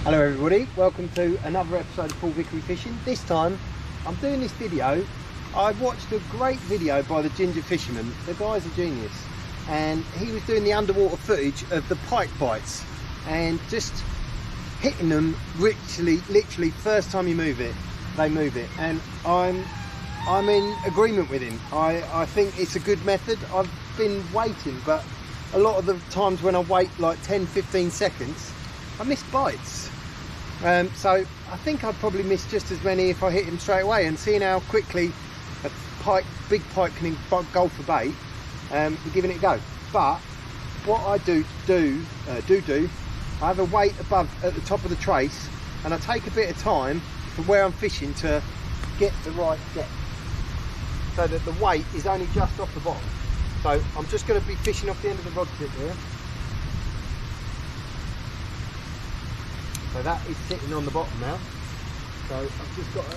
Hello everybody, welcome to another episode of Full Vickery Fishing. This time I'm doing this video. I watched a great video by the Ginger Fisherman. The guy's a genius, and he was doing the underwater footage of the pike bites and just hitting them literally first time you move it, they move it, and I'm in agreement with him. I think it's a good method. I've been waiting, but a lot of the times when I wait like 10-15 seconds I miss bites. So I think I'd probably miss just as many if I hit him straight away. And seeing how quickly a big pike can go for bait, we're giving it a go. But what I do, I have a weight above at the top of the trace, and I take a bit of time from where I'm fishing to get the right depth, so that the weight is only just off the bottom. So I'm just going to be fishing off the end of the rod tip here. So that is sitting on the bottom now. So I've just got to,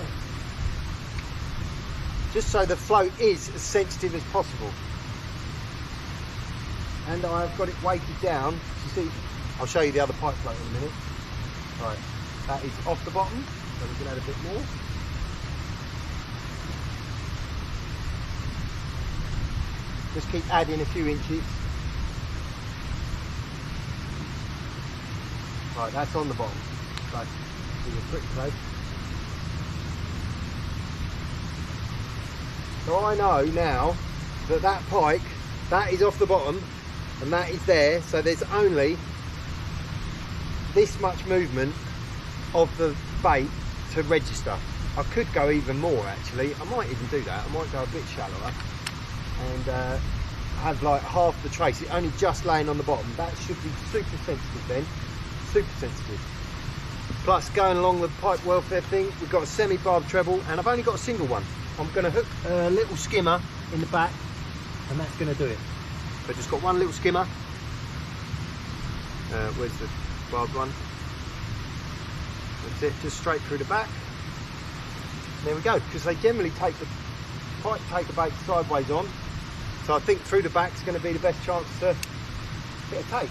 just so the float is as sensitive as possible. And I've got it weighted down. You see, I'll show you the other pike float in a minute. Right, that is off the bottom, so we can add a bit more. Just keep adding a few inches. Right, that's on the bottom. Right, we're pretty close. So I know now that that pike, that is off the bottom and that is there, so there's only this much movement of the bait to register. I could go even more actually. I might even do that. I might go a bit shallower and have like half the trace, it only just laying on the bottom. That should be super sensitive then, super sensitive. Plus, going along the pike welfare thing, we've got a semi-barb treble, and I've only got a single one. I'm going to hook a little skimmer in the back, and that's going to do it. So I've just got one little skimmer. Where's the barbed one? That's it, just straight through the back. And there we go, because they generally take the bait sideways on. So I think through the back is going to be the best chance to get a take.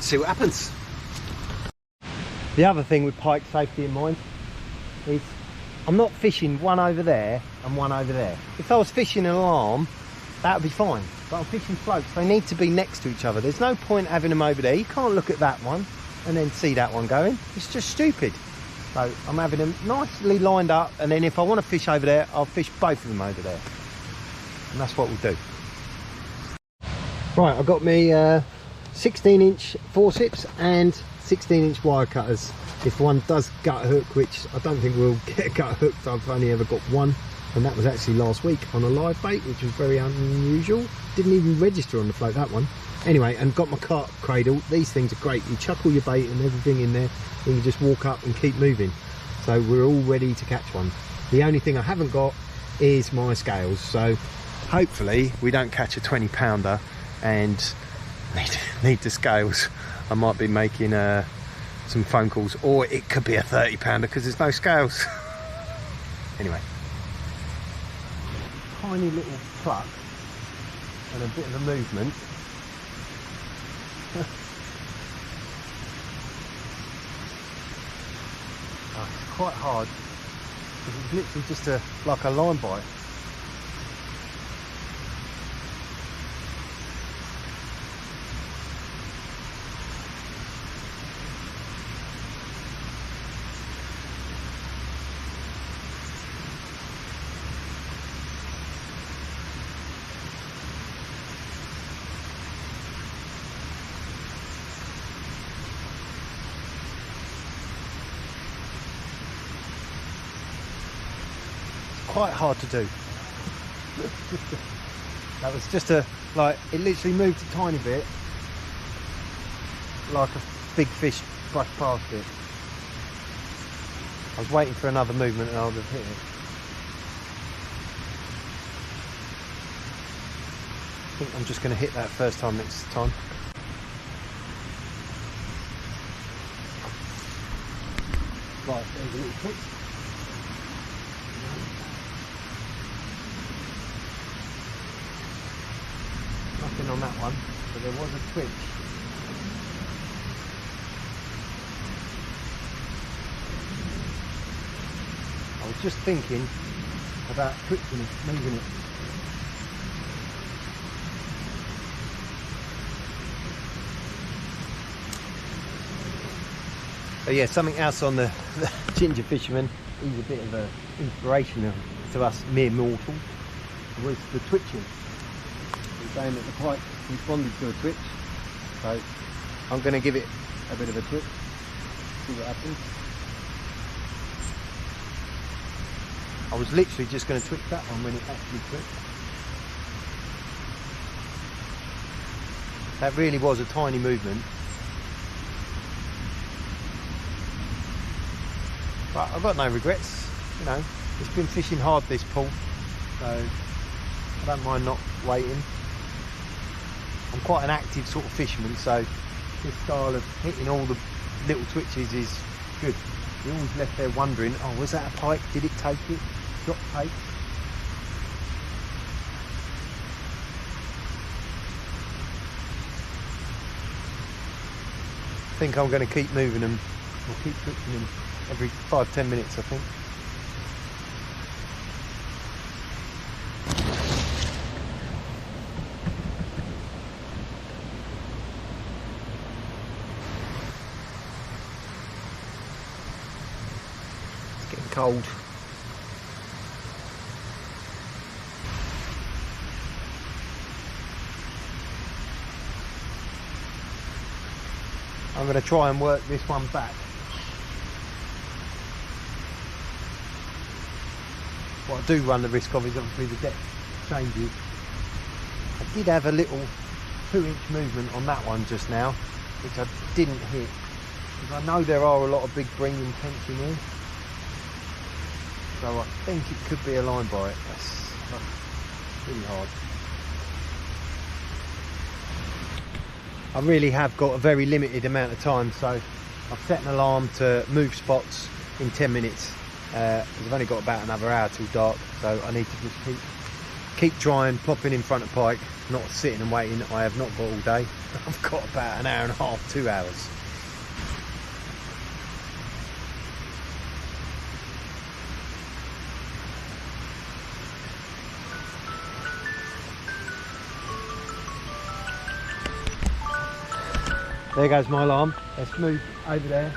See what happens. The other thing with pike safety in mind is I'm not fishing one over there and one over there. If I was fishing an alarm, that would be fine, but I'm fishing floats. They need to be next to each other. There's no point having them over there. You can't look at that one and then see that one going. It's just stupid. So I'm having them nicely lined up, and then if I want to fish over there, I'll fish both of them over there, and that's what we'll do. Right, I've got me 16-inch forceps and 16-inch wire cutters. If one does gut hook, which I don't think we'll get gut hooked, I've only ever got one, and that was actually last week on a live bait, which was very unusual. Didn't even register on the float, that one. Anyway, and got my cart cradle. These things are great. You chuck all your bait and everything in there, and you just walk up and keep moving. So we're all ready to catch one. The only thing I haven't got is my scales, so hopefully we don't catch a 20-pounder and need the scales. I might be making some phone calls, or it could be a 30-pounder because there's no scales. Anyway, tiny little pluck and a bit of a movement. Oh, it's quite hard because it's literally just like a line bite. Quite hard to do. That was just like, it literally moved a tiny bit, like a big fish brushed past it. I was waiting for another movement and I would have hit it. I think I'm just going to hit that first time next time. Right, there's a little pitch. Nothing on that one, but there was a twitch. I was just thinking about twitching it, moving it. But yeah, something else on the ginger fisherman, he's a bit of an inspiration to us mere mortals, was the twitching. He's saying that the pike responded to a twitch, so I'm going to give it a bit of a twitch, see what happens. I was literally just going to twitch that one when it actually twitched. That really was a tiny movement. But I've got no regrets, you know, it's been fishing hard this pool, so I don't mind not waiting. I'm quite an active sort of fisherman, so this style of hitting all the little twitches is good. You're always left there wondering, oh, was that a pike? Did it take it? Drop take? I think I'm going to keep moving them, or keep twitching them every 5-10 minutes, I think. It's getting cold. I'm going to try and work this one back. What I do run the risk of is obviously the depth changes. I did have a little 2-inch movement on that one just now, which I didn't hit, because I know there are a lot of big bringing tension here. So I think it could be a line bite. That's really hard. I really have got a very limited amount of time, so I've set an alarm to move spots in 10 minutes. I've only got about another hour till dark, so I need to just keep trying, popping in front of pike, not sitting and waiting. I have not got all day. I've got about an hour and a half, 2 hours. There goes my alarm. Let's move over there,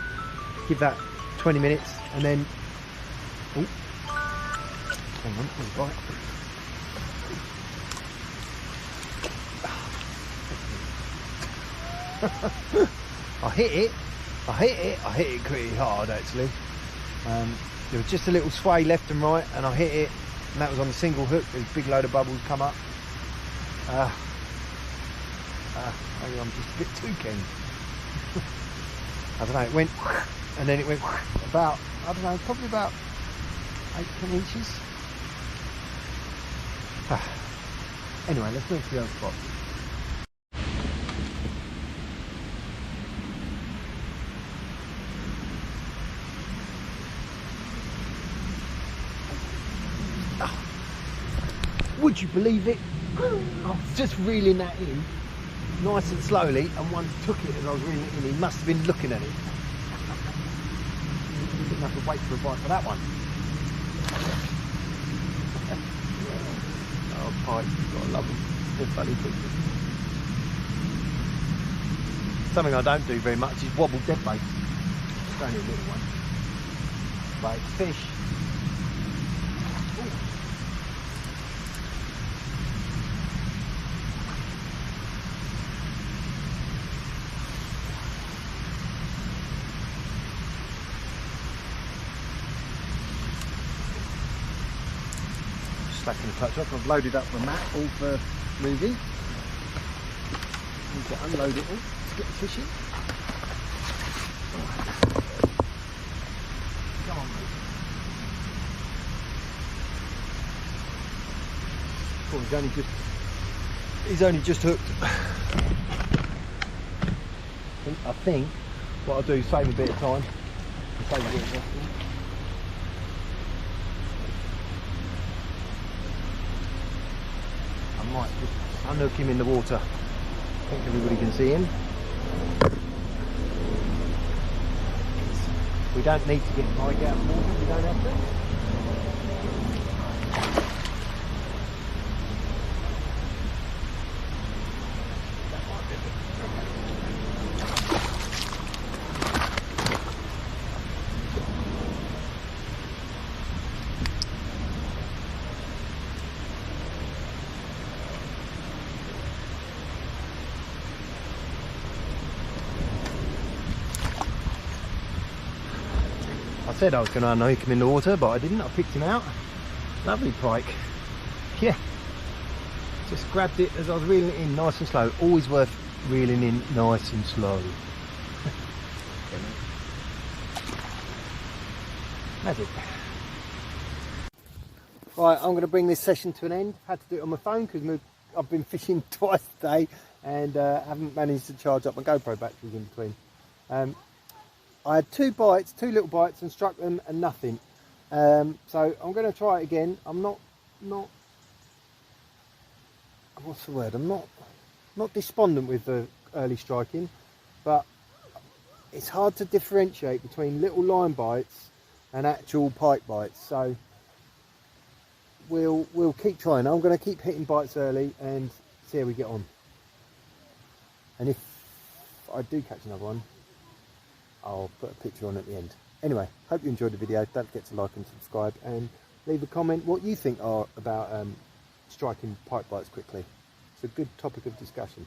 give that 20 minutes, and then, oh, hang on, there's a bite. I hit it pretty hard actually. There was just a little sway left and right, and I hit it, and that was on a single hook. There's a big load of bubbles come up. Maybe I'm just a bit too keen. I don't know, it went, and then it went about, I don't know, probably about 8-10 inches. Anyway, let's move to the other spot. Would you believe it? I was just reeling that in nice and slowly, and one took it as I was reeling it in. He must have been looking at it. Didn't have to wait for a bite for that one. Oh, Pike, gotta love them. They're funny creatures. Something I don't do very much is wobble dead bait. It's only a little one, but it's fish. Slacking the touch up. I've loaded up the mat all for moving. Need to unload it all to get the fish in. Come on, mate. Oh, he's only just hooked. I think what I'll do is save a bit of time. Save a bit of resting. I might just unhook him in the water. I think everybody can see him. We don't need to get Pike out of the water, we don't have to. I said I was going to unhook him in the water, but I didn't. I picked him out. Lovely pike. Yeah. Just grabbed it as I was reeling it in, nice and slow. Always worth reeling in nice and slow. That's it. Right, I'm going to bring this session to an end. Had to do it on my phone because I've been fishing twice today and haven't managed to charge up my GoPro batteries in between. I had two little bites and struck them and nothing. So I'm going to try it again. I'm not what's the word? I'm not despondent with the early striking, but it's hard to differentiate between little line bites and actual pike bites. So we'll keep trying. I'm going to keep hitting bites early and see how we get on. And if I do catch another one, I'll put a picture on at the end. Anyway, hope you enjoyed the video. Don't forget to like and subscribe and leave a comment what you think about striking pike bites quickly. It's a good topic of discussion.